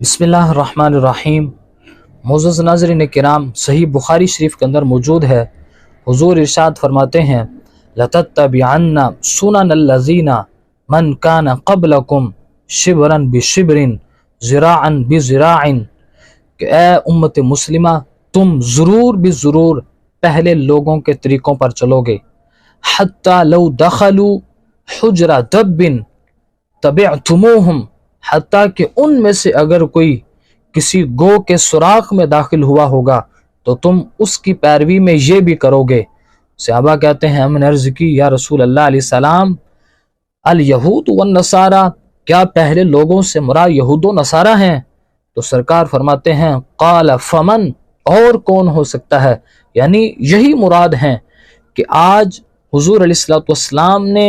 बिस्मिल्लाहिर्रहमानिर्रहीम। मुअज़्ज़ज़ नाज़रीन किराम, सही बुखारी शरीफ के अंदर मौजूद है। हुज़ूर इरशाद फरमाते हैं, लतत्तबिअन्ना सुननल्लज़ीना मन कान क़ब्लकुम शिबरन बिशिबरिन ज़िराअन बिज़िराइन, कि ए उम्मत मुस्लिमा, तुम ज़रूर बिज़रूर पहले लोगों के तरीक़ों पर चलोगे। हत्ता लौ दखलू हुजरा दब्बिन तबिअतुमूहुम, हत्ता कि उनमें से अगर कोई किसी गो के सुराख में दाखिल हुआ होगा तो तुम उसकी पैरवी में ये भी करोगे। सहाबा कहते हैं, हमने अर्ज़ की, या रसूल अल्लाह अलैहि सलाम, अल यहूद वन नसारा, क्या पहले लोगों से मुराद यहूद व नसारा हैं? तो सरकार फरमाते हैं, क़ाल फमन, और कौन हो सकता है, यानी यही मुराद हैं कि आज हुज़ूर अलैहिस्सलातु वस्सलाम ने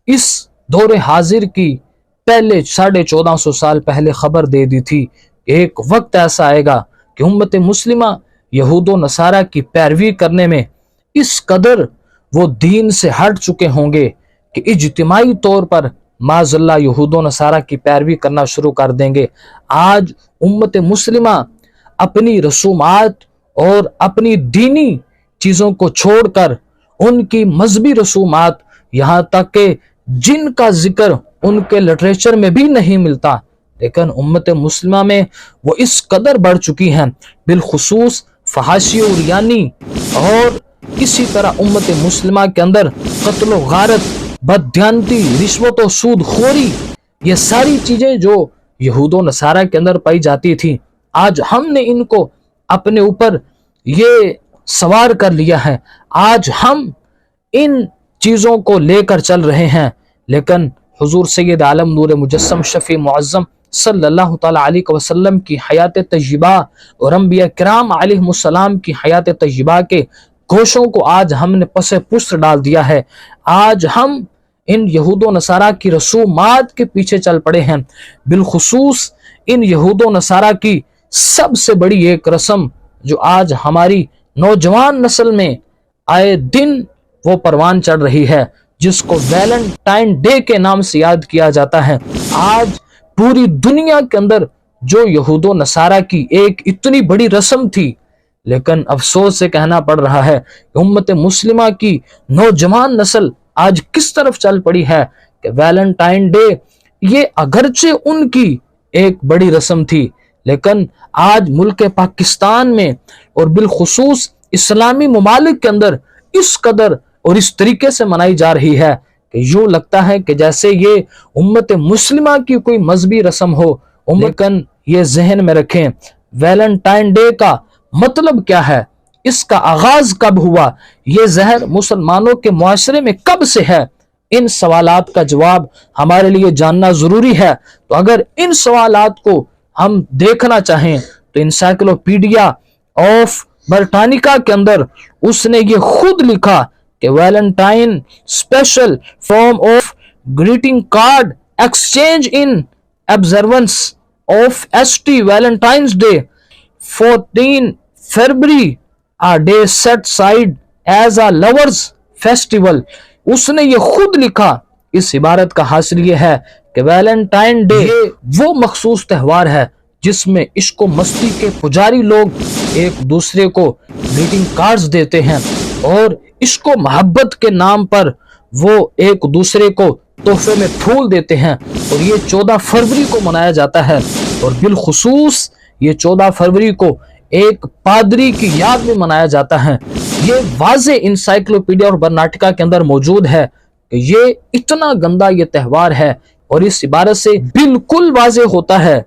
इस दौर हाजिर की पहले 1450 साल पहले खबर दे दी थी। एक वक्त ऐसा आएगा कि उम्मत मुस्लिमा यहूद व नसारा की पैरवी करने में इस कदर वो दीन से हट चुके होंगे कि इज्तिमाई तौर पर माज़ल्ला यहूद व नसारा की पैरवी करना शुरू कर देंगे। आज उम्मत मुस्लिमा अपनी रसूमात और अपनी दीनी चीज़ों को छोड़कर उनकी मजहबी रसूमात, यहाँ तक कि जिनका जिक्र उनके लिटरेचर में भी नहीं मिलता, लेकिन उम्मत मुस्लिमा में वो इस कदर बढ़ चुकी हैं, बिलखुसूस फहाशी और यानी, और इसी तरह उम्मत मुस्लिमा के अंदर कत्ल गारत, बददियानती, रिश्वत और सूद खोरी, ये सारी चीज़ें जो यहूद व नसारा के अंदर पाई जाती थी, आज हमने इनको अपने ऊपर ये सवार कर लिया है। आज हम इन चीज़ों को लेकर चल रहे हैं, लेकिन हुजूर सैयद आलम नूर मुजस्सम शफी मुअज़्ज़म सल्लल्लाहु तआला अलैहि वसल्लम की हयात तय्यबा और अंबिया किराम अलैहिमुस्सलाम की हयात तय्यबा के गोशों को आज हमने पसे पुष्ट डाल दिया है। आज हम इन यहूद व नसारा की रसूमात के पीछे चल पड़े हैं। बिलखुसूस इन यहूद व नसारा की सबसे बड़ी एक रस्म जो आज हमारी नौजवान नस्ल में आए दिन वो परवान चढ़ रही है, जिसको वैलेंटाइन डे के नाम से याद किया जाता है। आज पूरी दुनिया के अंदर जो यहूद व नसारा की एक इतनी बड़ी रस्म थी, लेकिन अफसोस से कहना पड़ रहा है कि उम्मत मुस्लिमा की नौजवान नस्ल आज किस तरफ चल पड़ी है कि वैलेंटाइन डे ये अगरचे उनकी एक बड़ी रस्म थी, लेकिन आज मुल्क पाकिस्तान में और बिलखुसूस इस्लामी ममालिक के अंदर इस कदर और इस तरीके से मनाई जा रही है कि यूं लगता है कि जैसे ये उम्मत मुस्लिमा की कोई मजहबी रस्म हो। लेकिन ये जहन में रखें, वैलेंटाइन डे का मतलब क्या है, इसका आगाज कब हुआ, ये जहर मुसलमानों के मुआशरे में कब से है, इन सवालात का जवाब हमारे लिए जानना जरूरी है। तो अगर इन सवालात को हम देखना चाहें तो इंसाइक्लोपीडिया ऑफ ब्रिटानिका के अंदर उसने ये खुद लिखा कि Valentine special form of greeting card exchange in observance of ST Valentine's day 14 February a day set aside as a lovers festival। उसने ये खुद लिखा। इस इबारत का हासिल ये है कि वैलेंटाइन डे वो मखसूस त्यौहार है जिसमें इश्क व मस्ती के पुजारी लोग एक दूसरे को ग्रीटिंग कार्ड्स देते हैं और इश्क व मोहब्बत के नाम पर वो एक दूसरे को तोहफे में फूल देते हैं, और ये 14 फरवरी को मनाया जाता है। और बिलखुसूस ये 14 फरवरी को एक पादरी की याद में मनाया जाता है। ये वाज़े इंसाइक्लोपीडिया और ब्रिटानिका के अंदर मौजूद है कि ये इतना गंदा ये त्यौहार है, और इस इबारत से बिल्कुल वाज़े होता है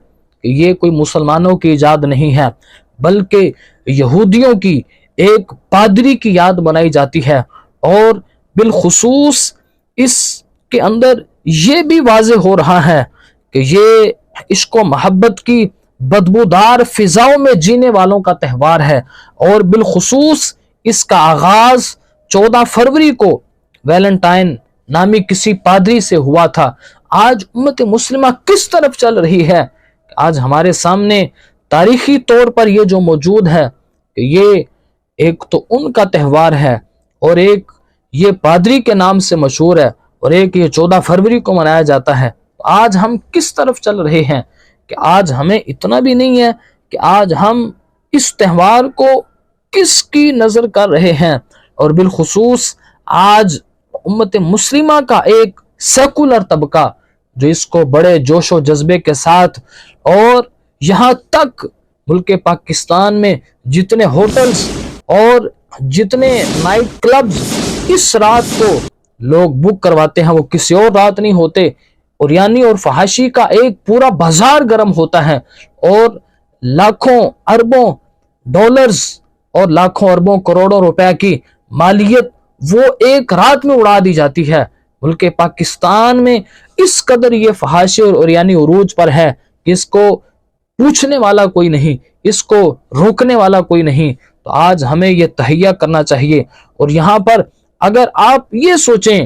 कि ये कोई मुसलमानों की इजाद नहीं है, बल्कि यहूदियों की एक पादरी की याद बनाई जाती है। और बिलखुसूस इसके अंदर ये भी वाज़े हो रहा है कि ये इश्क व मोहब्बत की बदबूदार फिजाओं में जीने वालों का त्यौहार है। और बिलखुसूस इसका आगाज 14 फरवरी को वैलेंटाइन नामी किसी पादरी से हुआ था। आज उम्मत मुस्लिमा किस तरफ चल रही है, आज हमारे सामने तारीखी तौर पर ये जो मौजूद है कि ये एक तो उनका त्यौहार है और एक ये पादरी के नाम से मशहूर है और एक ये 14 फरवरी को मनाया जाता है। आज हम किस तरफ चल रहे हैं کہ آج ہمیں اتنا بھی نہیں ہے کہ آج ہم اس تہوار کو کس کی نظر کر رہے ہیں، اور بالخصوص آج امت مسلمہ کا ایک سیکولر طبقہ جو اس کو بڑے جوش و جذبے کے ساتھ، اور یہاں تک ملک پاکستان میں جتنے ہوٹلز اور جتنے نائٹ کلبز اس رات کو لوگ بک کرواتے ہیں وہ کسی اور رات نہیں ہوتے، اور یعنی اور فحاشی کا ایک پورا بازار گرم ہوتا ہے، اور لاکھوں اربوں ڈالرز اور لاکھوں اربوں کروڑوں روپے کی مالیت وہ ایک رات میں اڑا دی جاتی ہے۔ ملک پاکستان میں اس قدر یہ فحاشی اور یعنی عروج پر ہے کہ اس کو پوچھنے والا کوئی نہیں، اس کو روکنے والا کوئی نہیں۔ تو آج ہمیں یہ تہیہ کرنا چاہیے، اور یہاں پر اگر آپ یہ سوچیں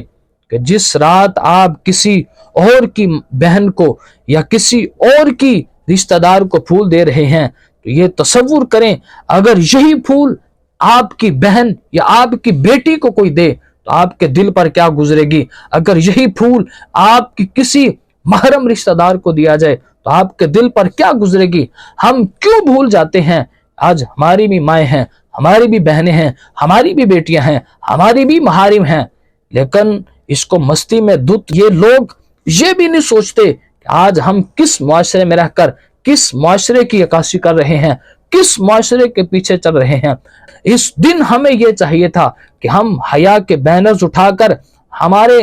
کہ جس رات آپ کسی اور کی بہن کو یا کسی اور کی رشتہ دار کو پھول دے رہے ہیں، تو یہ تصور کریں اگر یہی پھول آپ کی بہن یا آپ کی بیٹی کو کوئی دے تو آپ کے دل پر کیا گزرے گی۔ اگر یہی پھول آپ کی کسی محرم رشتہ دار کو دیا جائے تو آپ کے دل پر کیا گزرے گی۔ ہم کیوں بھول جاتے ہیں؟ آج ہماری بھی مائیں ہیں، ہماری بھی بہنیں ہیں، ہماری بھی بیٹیاں ہیں، ہماری بھی محارم ہیں، لیکن اس کو مستی میں دھت یہ لوگ یہ بھی نہیں سوچتے کہ آج ہم کس معاشرے میں رہ کر کس معاشرے کی عکاسی کر رہے ہیں، کس معاشرے کے پیچھے چل رہے ہیں۔ اس دن ہمیں یہ چاہیے تھا کہ ہم حیا کے بینرز اٹھا کر ہمارے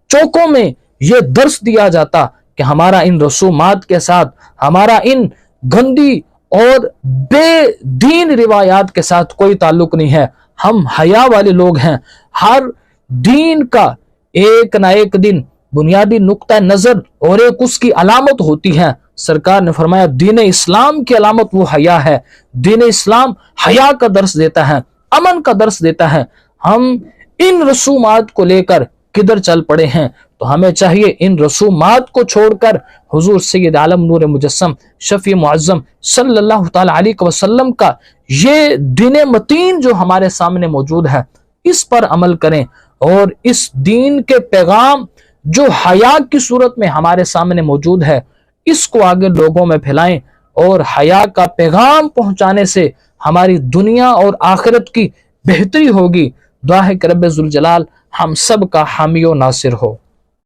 چوکوں میں یہ درس دیا جاتا کہ ہمارا ان رسومات کے ساتھ، ہمارا ان گندی اور بے دین روایات کے ساتھ کوئی تعلق نہیں ہے، ہم حیا والے لوگ ہیں۔ ہر دین کا ایک نہ ایک دن بنیادی نقطہ نظر اور ایک اس کی علامت ہوتی ہے۔ سرکار نے فرمایا دین اسلام کی علامت وہ حیا ہے، دین اسلام حیا کا درس دیتا ہے، امن کا درس دیتا ہے۔ ہم ان رسومات کو لے کر کدھر چل پڑے ہیں؟ تو ہمیں چاہیے ان رسومات کو چھوڑ کر حضور سید عالم نور مجسم شفیع معظم صلی اللہ تعالی علیہ وسلم کا یہ دین متین جو ہمارے سامنے موجود ہے اس پر عمل کریں، اور اس دین کے پیغام جو حیا کی صورت میں ہمارے سامنے موجود ہے اس کو آگے لوگوں میں پھیلائیں، اور حیا کا پیغام پہنچانے سے ہماری دنیا اور آخرت کی بہتری ہوگی۔ دعا ہے کہ رب ذوالجلال ہم سب کا حامی و ناصر ہو۔